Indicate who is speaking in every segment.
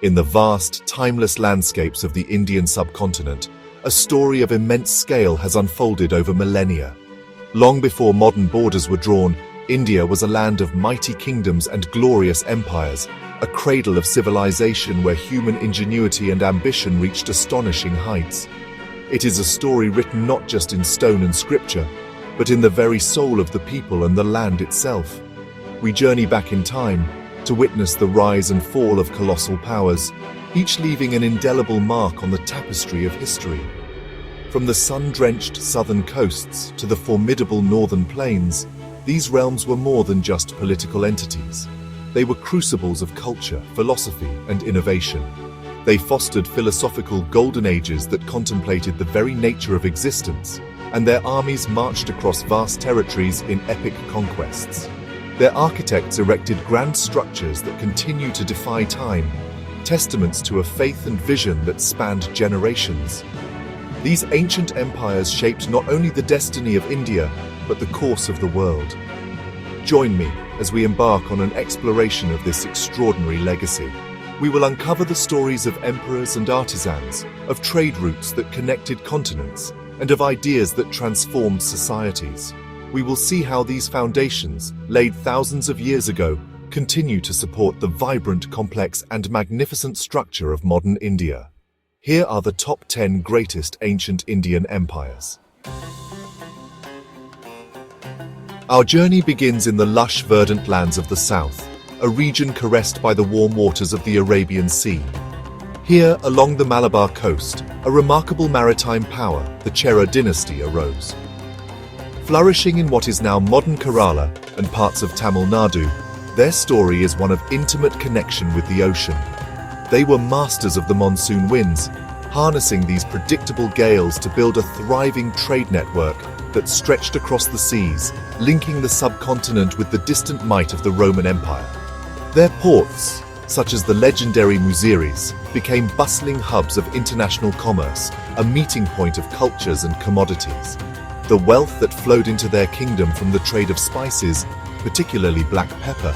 Speaker 1: In the vast, timeless landscapes of the Indian subcontinent, a story of immense scale has unfolded over millennia. Long before modern borders were drawn, India was a land of mighty kingdoms and glorious empires, a cradle of civilization where human ingenuity and ambition reached astonishing heights. It is a story written not just in stone and scripture, but in the very soul of the people and the land itself. We journey back in time to witness the rise and fall of colossal powers, each leaving an indelible mark on the tapestry of history. From the sun-drenched southern coasts to the formidable northern plains, these realms were more than just political entities. They were crucibles of culture, philosophy, and innovation. They fostered philosophical golden ages that contemplated the very nature of existence, and their armies marched across vast territories in epic conquests. Their architects erected grand structures that continue to defy time, testaments to a faith and vision that spanned generations. These ancient empires shaped not only the destiny of India, but the course of the world. Join me as we embark on an exploration of this extraordinary legacy. We will uncover the stories of emperors and artisans, of trade routes that connected continents, and of ideas that transformed societies. We will see how these foundations, laid thousands of years ago, continue to support the vibrant, complex, and magnificent structure of modern India. Here are the top 10 greatest ancient Indian empires. Our journey begins in the lush, verdant lands of the south, a region caressed by the warm waters of the Arabian Sea. Here, along the Malabar coast, a remarkable maritime power, the Chera Dynasty, arose. Flourishing in what is now modern Kerala and parts of Tamil Nadu, their story is one of intimate connection with the ocean. They were masters of the monsoon winds, harnessing these predictable gales to build a thriving trade network that stretched across the seas, linking the subcontinent with the distant might of the Roman Empire. Their ports, such as the legendary Mauryas, became bustling hubs of international commerce, a meeting point of cultures and commodities. The wealth that flowed into their kingdom from the trade of spices, particularly black pepper,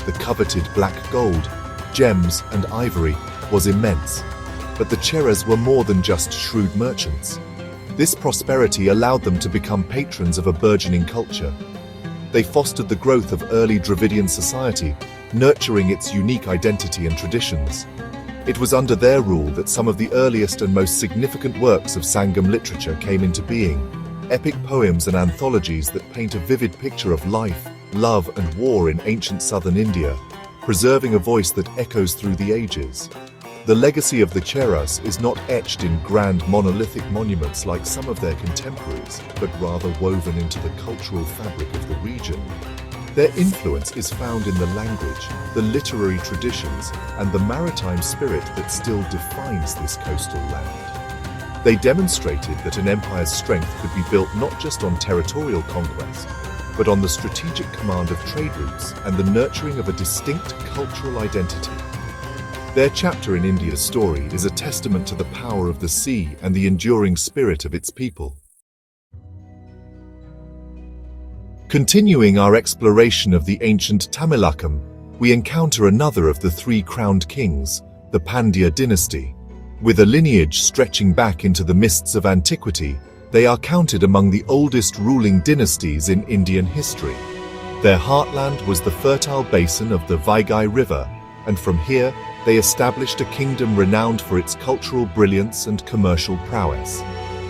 Speaker 1: the coveted black gold, gems, and ivory, was immense. But the Cheras were more than just shrewd merchants. This prosperity allowed them to become patrons of a burgeoning culture. They fostered the growth of early Dravidian society, nurturing its unique identity and traditions. It was under their rule that some of the earliest and most significant works of Sangam literature came into being, epic poems and anthologies that paint a vivid picture of life, love, and war in ancient southern India, preserving a voice that echoes through the ages. The legacy of the Cheras is not etched in grand monolithic monuments like some of their contemporaries, but rather woven into the cultural fabric of the region. Their influence is found in the language, the literary traditions, and the maritime spirit that still defines this coastal land. They demonstrated that an empire's strength could be built not just on territorial conquest, but on the strategic command of trade routes and the nurturing of a distinct cultural identity. Their chapter in India's story is a testament to the power of the sea and the enduring spirit of its people. Continuing our exploration of the ancient Tamilakam, we encounter another of the three crowned kings, the Pandya Dynasty. With a lineage stretching back into the mists of antiquity, they are counted among the oldest ruling dynasties in Indian history. Their heartland was the fertile basin of the Vaigai River, and from here, they established a kingdom renowned for its cultural brilliance and commercial prowess.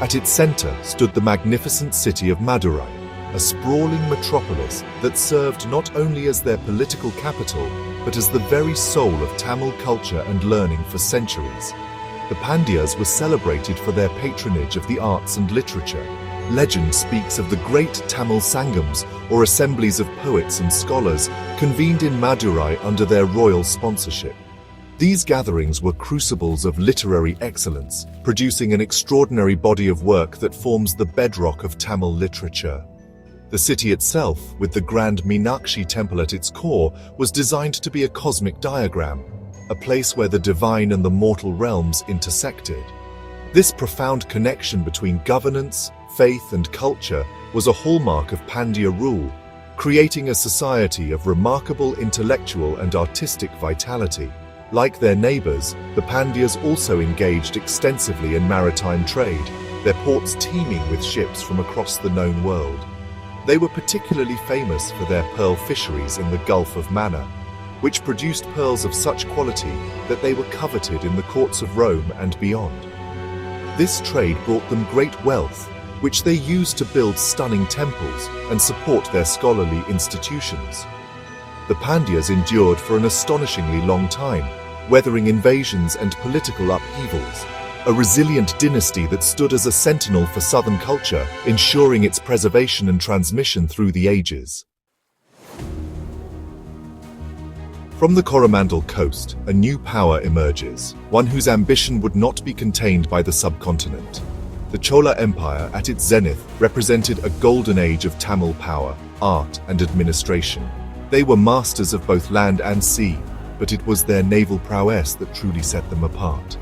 Speaker 1: At its center stood the magnificent city of Madurai, a sprawling metropolis that served not only as their political capital, but as the very soul of Tamil culture and learning for centuries. The Pandyas were celebrated for their patronage of the arts and literature. Legend speaks of the great Tamil Sangams, or assemblies of poets and scholars, convened in Madurai under their royal sponsorship. These gatherings were crucibles of literary excellence, producing an extraordinary body of work that forms the bedrock of Tamil literature. The city itself, with the grand Meenakshi temple at its core, was designed to be a cosmic diagram, a place where the divine and the mortal realms intersected. This profound connection between governance, faith, and culture was a hallmark of Pandya rule, creating a society of remarkable intellectual and artistic vitality. Like their neighbors, the Pandyas also engaged extensively in maritime trade, their ports teeming with ships from across the known world. They were particularly famous for their pearl fisheries in the Gulf of Manna, which produced pearls of such quality that they were coveted in the courts of Rome and beyond. This trade brought them great wealth, which they used to build stunning temples and support their scholarly institutions. The Pandyas endured for an astonishingly long time, weathering invasions and political upheavals, a resilient dynasty that stood as a sentinel for southern culture, ensuring its preservation and transmission through the ages. From the Coromandel coast, a new power emerges, one whose ambition would not be contained by the subcontinent. The Chola Empire, at its zenith, represented a golden age of Tamil power, art, and administration. They were masters of both land and sea, but it was their naval prowess that truly set them apart.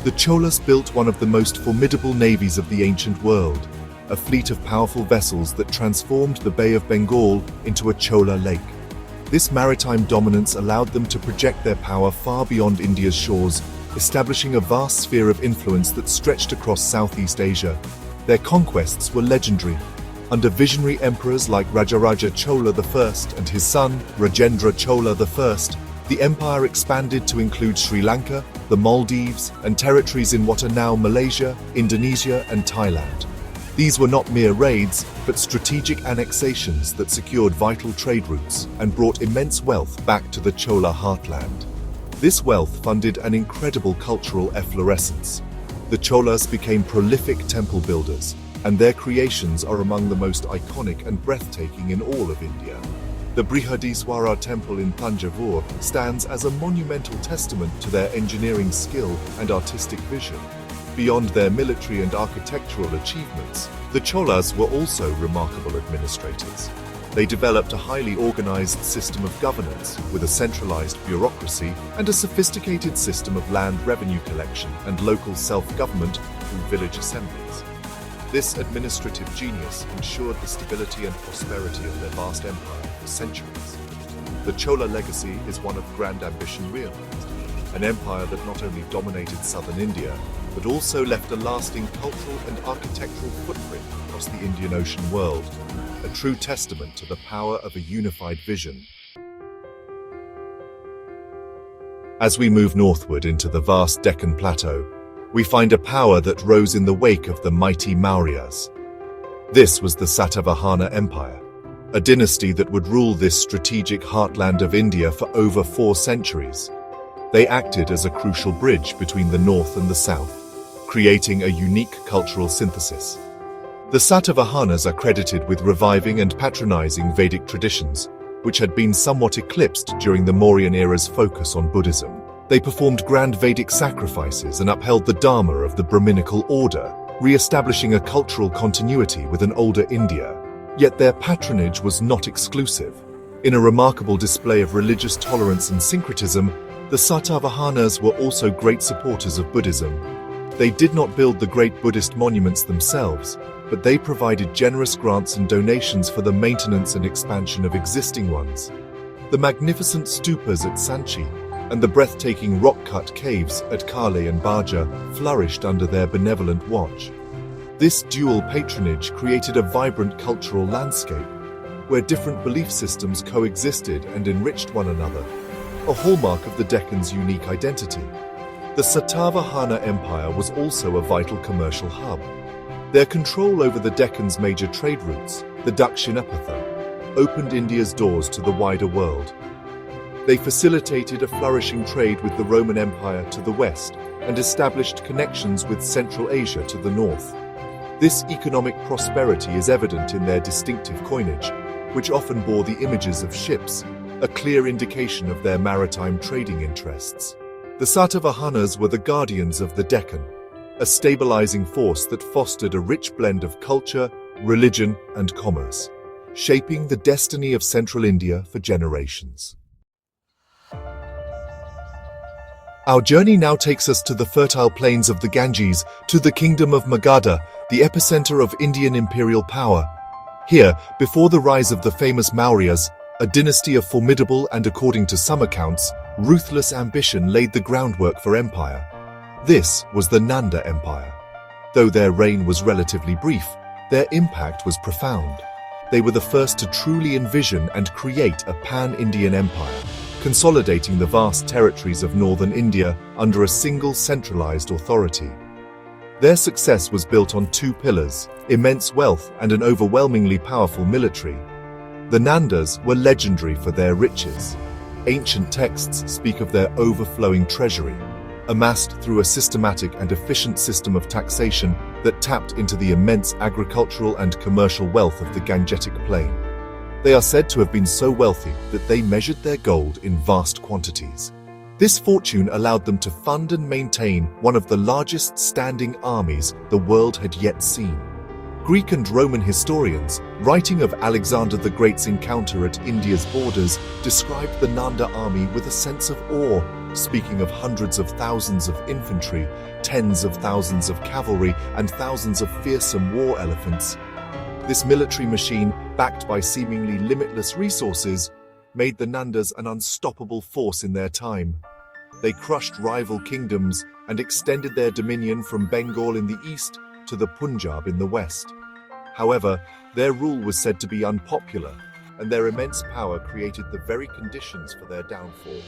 Speaker 1: The Cholas built one of the most formidable navies of the ancient world, a fleet of powerful vessels that transformed the Bay of Bengal into a Chola lake. This maritime dominance allowed them to project their power far beyond India's shores, establishing a vast sphere of influence that stretched across Southeast Asia. Their conquests were legendary. Under visionary emperors like Rajaraja Chola I and his son, Rajendra Chola I, the empire expanded to include Sri Lanka, the Maldives, and territories in what are now Malaysia, Indonesia, and Thailand. These were not mere raids, but strategic annexations that secured vital trade routes and brought immense wealth back to the Chola heartland. This wealth funded an incredible cultural efflorescence. The Cholas became prolific temple builders, and their creations are among the most iconic and breathtaking in all of India. The Brihadiswara temple in Thanjavur stands as a monumental testament to their engineering skill and artistic vision. Beyond their military and architectural achievements, the Cholas were also remarkable administrators. They developed a highly organized system of governance with a centralized bureaucracy and a sophisticated system of land revenue collection and local self-government through village assemblies. This administrative genius ensured the stability and prosperity of their vast empire for centuries. The Chola legacy is one of grand ambition realized, an empire that not only dominated southern India, but also left a lasting cultural and architectural footprint across the Indian Ocean world, a true testament to the power of a unified vision. As we move northward into the vast Deccan Plateau, we find a power that rose in the wake of the mighty Mauryas. This was the Satavahana Empire, a dynasty that would rule this strategic heartland of India for over 4 centuries. They acted as a crucial bridge between the north and the south, creating a unique cultural synthesis. The Satavahanas are credited with reviving and patronizing Vedic traditions, which had been somewhat eclipsed during the Mauryan era's focus on Buddhism. They performed grand Vedic sacrifices and upheld the Dharma of the Brahminical order, re-establishing a cultural continuity with an older India. Yet their patronage was not exclusive. In a remarkable display of religious tolerance and syncretism, the Satavahanas were also great supporters of Buddhism. They did not build the great Buddhist monuments themselves, but they provided generous grants and donations for the maintenance and expansion of existing ones. The magnificent stupas at Sanchi and the breathtaking rock-cut caves at Kale and Baja flourished under their benevolent watch. This dual patronage created a vibrant cultural landscape, where different belief systems coexisted and enriched one another, a hallmark of the Deccan's unique identity. The Satavahana Empire was also a vital commercial hub. Their control over the Deccan's major trade routes, the Dakshinapatha, opened India's doors to the wider world. They facilitated a flourishing trade with the Roman Empire to the west and established connections with Central Asia to the north. This economic prosperity is evident in their distinctive coinage, which often bore the images of ships, a clear indication of their maritime trading interests. The Satavahanas were the guardians of the Deccan, a stabilizing force that fostered a rich blend of culture, religion, and commerce, shaping the destiny of central India for generations. Our journey now takes us to the fertile plains of the Ganges, to the kingdom of Magadha, the epicenter of Indian imperial power. Here, before the rise of the famous Mauryas, a dynasty of formidable and, according to some accounts, ruthless ambition laid the groundwork for empire. This was the Nanda Empire. Though their reign was relatively brief, their impact was profound. They were the first to truly envision and create a pan-Indian empire, consolidating the vast territories of northern India under a single centralized authority. Their success was built on two pillars: immense wealth and an overwhelmingly powerful military. The Nandas were legendary for their riches. Ancient texts speak of their overflowing treasury, amassed through a systematic and efficient system of taxation that tapped into the immense agricultural and commercial wealth of the Gangetic Plain. They are said to have been so wealthy that they measured their gold in vast quantities. This fortune allowed them to fund and maintain one of the largest standing armies the world had yet seen. Greek and Roman historians, writing of Alexander the Great's encounter at India's borders, described the Nanda army with a sense of awe, speaking of hundreds of thousands of infantry, tens of thousands of cavalry, and thousands of fearsome war elephants. This military machine, backed by seemingly limitless resources, made the Nandas an unstoppable force in their time. They crushed rival kingdoms and extended their dominion from Bengal in the east to the Punjab in the west. However, their rule was said to be unpopular, and their immense power created the very conditions for their downfall.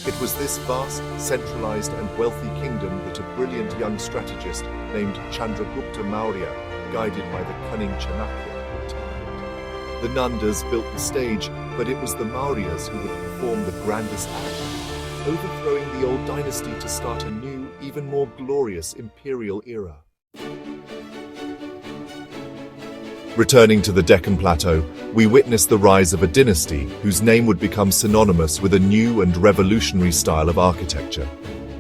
Speaker 1: It was this vast, centralized and wealthy kingdom that a brilliant young strategist named Chandragupta Maurya, guided by the cunning Chanukya, retired. The Nandas built the stage, but it was the Mauryas who would perform the grandest act, overthrowing the old dynasty to start a new, even more glorious imperial era. Returning to the Deccan Plateau, we witness the rise of a dynasty whose name would become synonymous with a new and revolutionary style of architecture.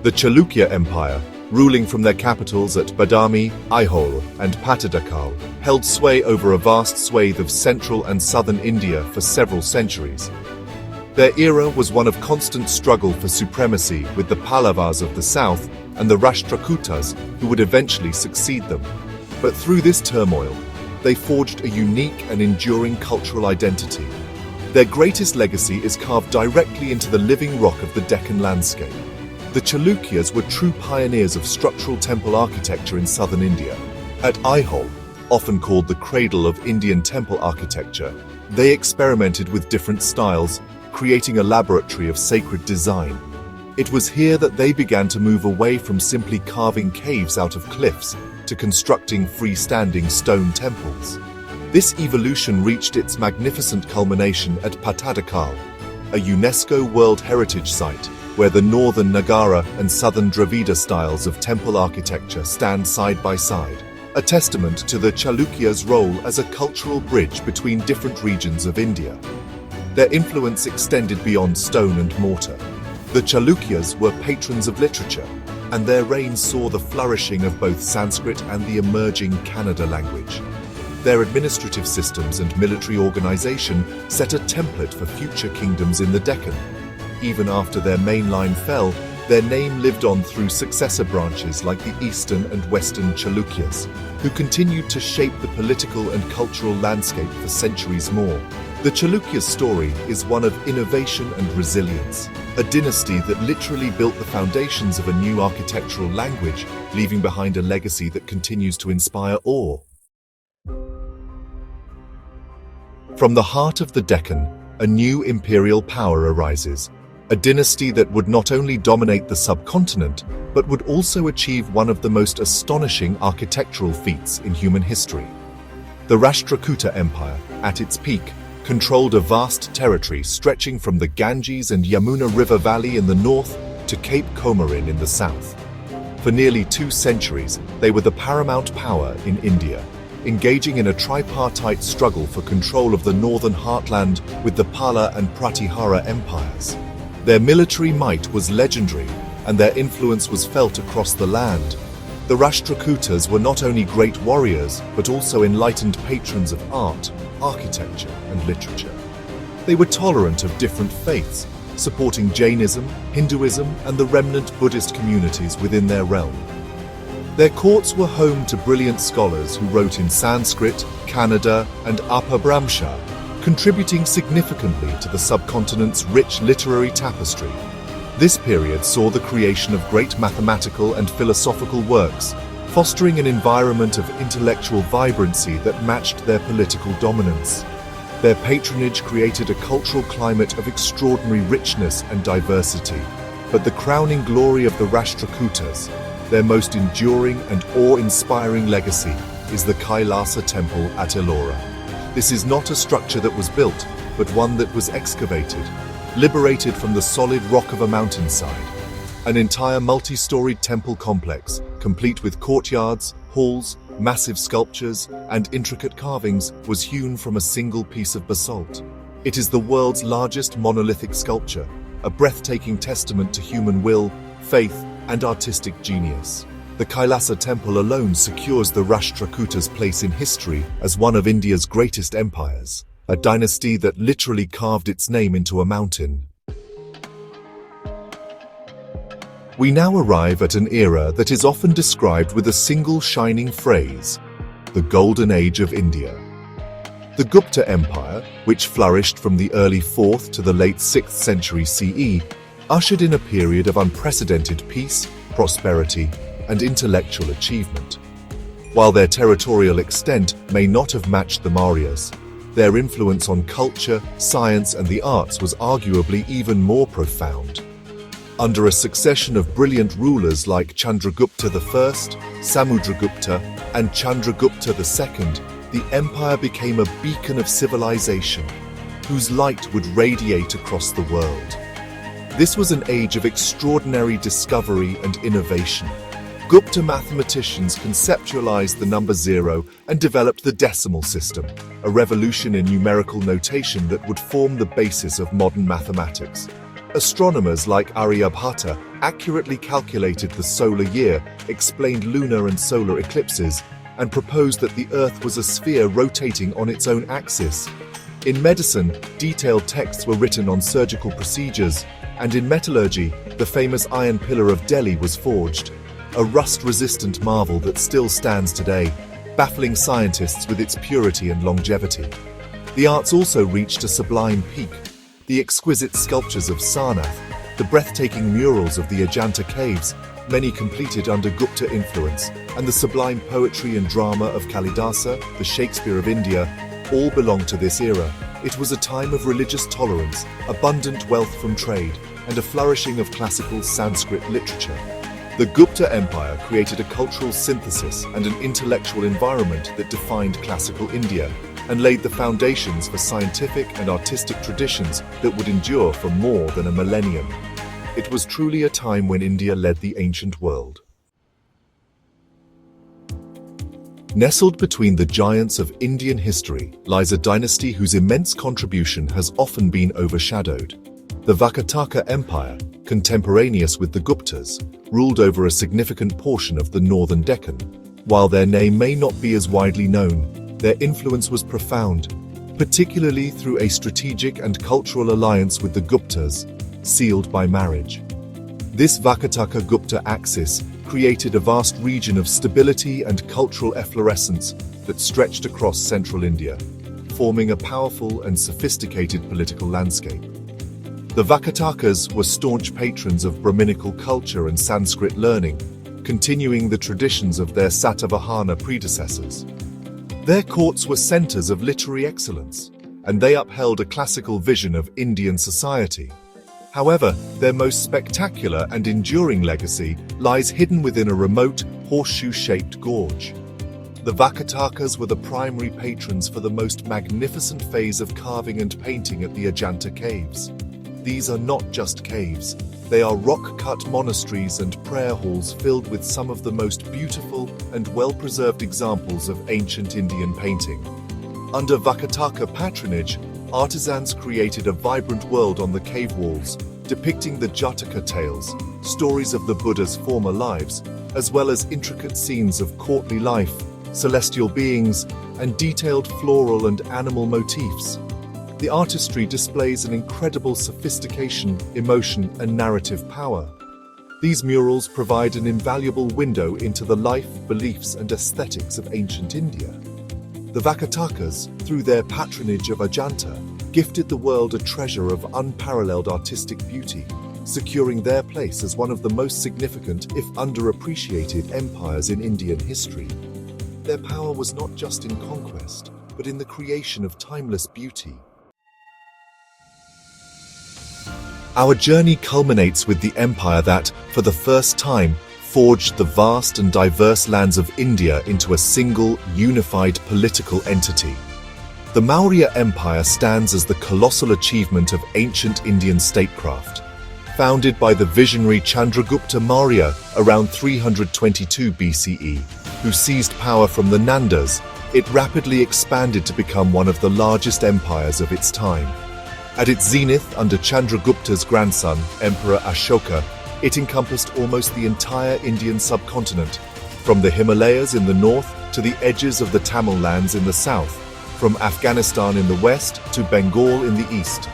Speaker 1: The Chalukya Empire, ruling from their capitals at Badami, Aihole, and Patadakal, held sway over a vast swathe of central and southern India for several centuries. Their era was one of constant struggle for supremacy with the Pallavas of the south and the Rashtrakutas, who would eventually succeed them. But through this turmoil, they forged a unique and enduring cultural identity. Their greatest legacy is carved directly into the living rock of the Deccan landscape. The Chalukyas were true pioneers of structural temple architecture in southern India. At Aihole, often called the cradle of Indian temple architecture, they experimented with different styles, creating a laboratory of sacred design. It was here that they began to move away from simply carving caves out of cliffs to constructing freestanding stone temples. This evolution reached its magnificent culmination at Patadakal, a UNESCO World Heritage Site where the northern Nagara and southern Dravida styles of temple architecture stand side by side, a testament to the Chalukyas' role as a cultural bridge between different regions of India. Their influence extended beyond stone and mortar. The Chalukyas were patrons of literature, and their reign saw the flourishing of both Sanskrit and the emerging Kannada language. Their administrative systems and military organization set a template for future kingdoms in the Deccan. Even after their main line fell, their name lived on through successor branches like the Eastern and Western Chalukyas, who continued to shape the political and cultural landscape for centuries more. The Chalukya story is one of innovation and resilience, a dynasty that literally built the foundations of a new architectural language, leaving behind a legacy that continues to inspire awe. From the heart of the Deccan, a new imperial power arises, a dynasty that would not only dominate the subcontinent, but would also achieve one of the most astonishing architectural feats in human history. The Rashtrakuta Empire, at its peak, controlled a vast territory stretching from the Ganges and Yamuna River Valley in the north to Cape Comorin in the south. For nearly 2 centuries, they were the paramount power in India, engaging in a tripartite struggle for control of the northern heartland with the Pala and Pratihara empires. Their military might was legendary, and their influence was felt across the land. The Rashtrakutas were not only great warriors, but also enlightened patrons of art, architecture, and literature. They were tolerant of different faiths, supporting Jainism, Hinduism, and the remnant Buddhist communities within their realm. Their courts were home to brilliant scholars who wrote in Sanskrit, Kannada, and Apabhramsha, contributing significantly to the subcontinent's rich literary tapestry. This period saw the creation of great mathematical and philosophical works, fostering an environment of intellectual vibrancy that matched their political dominance. Their patronage created a cultural climate of extraordinary richness and diversity. But the crowning glory of the Rashtrakutas, their most enduring and awe-inspiring legacy, is the Kailasa temple at Ellora. This is not a structure that was built, but one that was excavated, liberated from the solid rock of a mountainside. An entire multi-storied temple complex, complete with courtyards, halls, massive sculptures, and intricate carvings, was hewn from a single piece of basalt. It is the world's largest monolithic sculpture, a breathtaking testament to human will, faith, and artistic genius. The Kailasa temple alone secures the Rashtrakutas' place in history as one of India's greatest empires, a dynasty that literally carved its name into a mountain. We now arrive at an era that is often described with a single shining phrase: the Golden Age of India. The Gupta Empire, which flourished from the early 4th to the late 6th century CE, ushered in a period of unprecedented peace, prosperity, and intellectual achievement. While their territorial extent may not have matched the Mauryas, their influence on culture, science, and the arts was arguably even more profound. Under a succession of brilliant rulers like Chandragupta I, Samudragupta, and Chandragupta II, the empire became a beacon of civilization, whose light would radiate across the world. This was an age of extraordinary discovery and innovation. Gupta mathematicians conceptualized the number 0 and developed the decimal system, a revolution in numerical notation that would form the basis of modern mathematics. Astronomers like Aryabhata accurately calculated the solar year, explained lunar and solar eclipses, and proposed that the Earth was a sphere rotating on its own axis. In medicine, detailed texts were written on surgical procedures, and in metallurgy, the famous iron pillar of Delhi was forged, a rust-resistant marvel that still stands today, baffling scientists with its purity and longevity. The arts also reached a sublime peak. The exquisite sculptures of Sarnath, the breathtaking murals of the Ajanta caves, many completed under Gupta influence, and the sublime poetry and drama of Kalidasa, the Shakespeare of India, all belong to this era. It was a time of religious tolerance, abundant wealth from trade, and a flourishing of classical Sanskrit literature. The Gupta Empire created a cultural synthesis and an intellectual environment that defined classical India, and laid the foundations for scientific and artistic traditions that would endure for more than a millennium. It was truly a time when India led the ancient world. Nestled between the giants of Indian history lies a dynasty whose immense contribution has often been overshadowed. The Vakataka Empire, contemporaneous with the Guptas, ruled over a significant portion of the northern Deccan. While their name may not be as widely known, their influence was profound, particularly through a strategic and cultural alliance with the Guptas, sealed by marriage. This Vakataka-Gupta axis created a vast region of stability and cultural efflorescence that stretched across central India, forming a powerful and sophisticated political landscape. The Vakatakas were staunch patrons of Brahminical culture and Sanskrit learning, continuing the traditions of their Satavahana predecessors. Their courts were centers of literary excellence, and they upheld a classical vision of Indian society. However, their most spectacular and enduring legacy lies hidden within a remote, horseshoe-shaped gorge. The Vakatakas were the primary patrons for the most magnificent phase of carving and painting at the Ajanta caves. These are not just caves. They are rock-cut monasteries and prayer halls filled with some of the most beautiful and well-preserved examples of ancient Indian painting. Under Vakataka patronage, artisans created a vibrant world on the cave walls, depicting the Jataka tales, stories of the Buddha's former lives, as well as intricate scenes of courtly life, celestial beings, and detailed floral and animal motifs. The artistry displays an incredible sophistication, emotion, and narrative power. These murals provide an invaluable window into the life, beliefs, and aesthetics of ancient India. The Vakatakas, through their patronage of Ajanta, gifted the world a treasure of unparalleled artistic beauty, securing their place as one of the most significant, if underappreciated, empires in Indian history. Their power was not just in conquest, but in the creation of timeless beauty. Our journey culminates with the empire that, for the first time, forged the vast and diverse lands of India into a single, unified political entity. The Maurya Empire stands as the colossal achievement of ancient Indian statecraft. Founded by the visionary Chandragupta Maurya around 322 BCE, who seized power from the Nandas, it rapidly expanded to become one of the largest empires of its time. At its zenith under Chandragupta's grandson, Emperor Ashoka, it encompassed almost the entire Indian subcontinent, from the Himalayas in the north to the edges of the Tamil lands in the south, from Afghanistan in the west to Bengal in the east.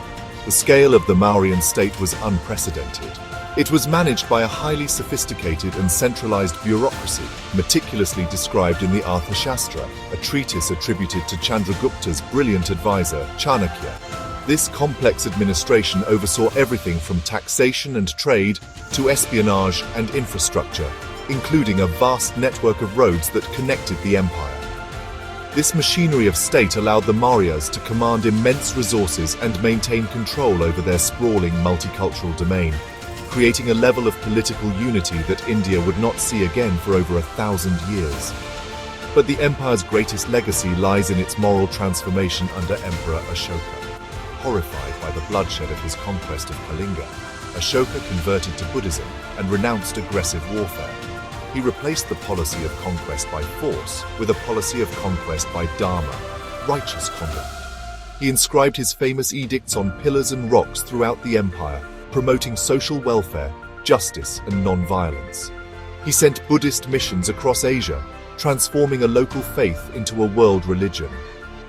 Speaker 1: The scale of the Mauryan state was unprecedented. It was managed by a highly sophisticated and centralized bureaucracy, meticulously described in the Arthashastra, a treatise attributed to Chandragupta's brilliant advisor, Chanukya. This complex administration oversaw everything from taxation and trade to espionage and infrastructure, including a vast network of roads that connected the empire. This machinery of state allowed the Mauryas to command immense resources and maintain control over their sprawling multicultural domain, creating a level of political unity that India would not see again for over 1,000 years. But the empire's greatest legacy lies in its moral transformation under Emperor Ashoka. Horrified by the bloodshed of his conquest of Kalinga, Ashoka converted to Buddhism and renounced aggressive warfare. He replaced the policy of conquest by force with a policy of conquest by dharma, righteous conduct. He inscribed his famous edicts on pillars and rocks throughout the empire, promoting social welfare, justice, and non-violence. He sent Buddhist missions across Asia, transforming a local faith into a world religion.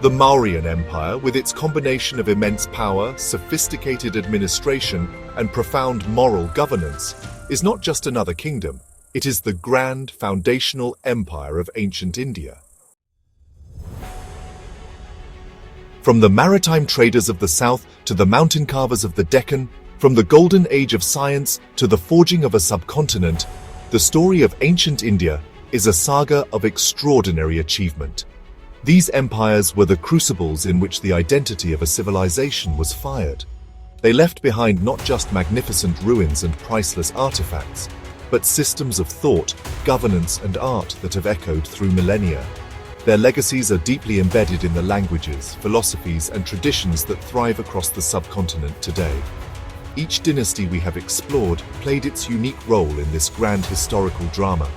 Speaker 1: The Mauryan Empire, with its combination of immense power, sophisticated administration, and profound moral governance, is not just another kingdom. It is the grand, foundational empire of ancient India. From the maritime traders of the south to the mountain carvers of the Deccan, from the golden age of science to the forging of a subcontinent, the story of ancient India is a saga of extraordinary achievement. These empires were the crucibles in which the identity of a civilization was fired. They left behind not just magnificent ruins and priceless artifacts, but systems of thought, governance, and art that have echoed through millennia. Their legacies are deeply embedded in the languages, philosophies, and traditions that thrive across the subcontinent today. Each dynasty we have explored played its unique role in this grand historical drama.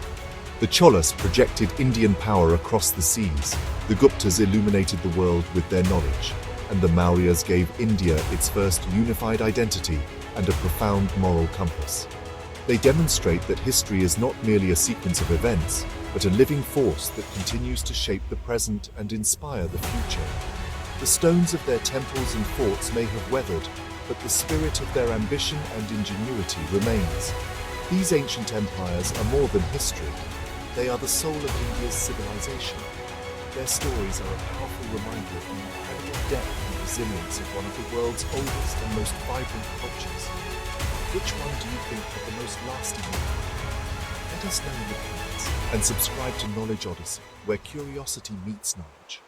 Speaker 1: The Cholas projected Indian power across the seas, the Guptas illuminated the world with their knowledge, and the Mauryas gave India its first unified identity and a profound moral compass. They demonstrate that history is not merely a sequence of events, but a living force that continues to shape the present and inspire the future. The stones of their temples and forts may have weathered, but the spirit of their ambition and ingenuity remains. These ancient empires are more than history. They are the soul of India's civilization. Their stories are a powerful reminder of the incredible depth and resilience of one of the world's oldest and most vibrant cultures. Which one do you think had the most lasting impact? Let us know in the comments and subscribe to Knowledge Odyssey, where curiosity meets knowledge.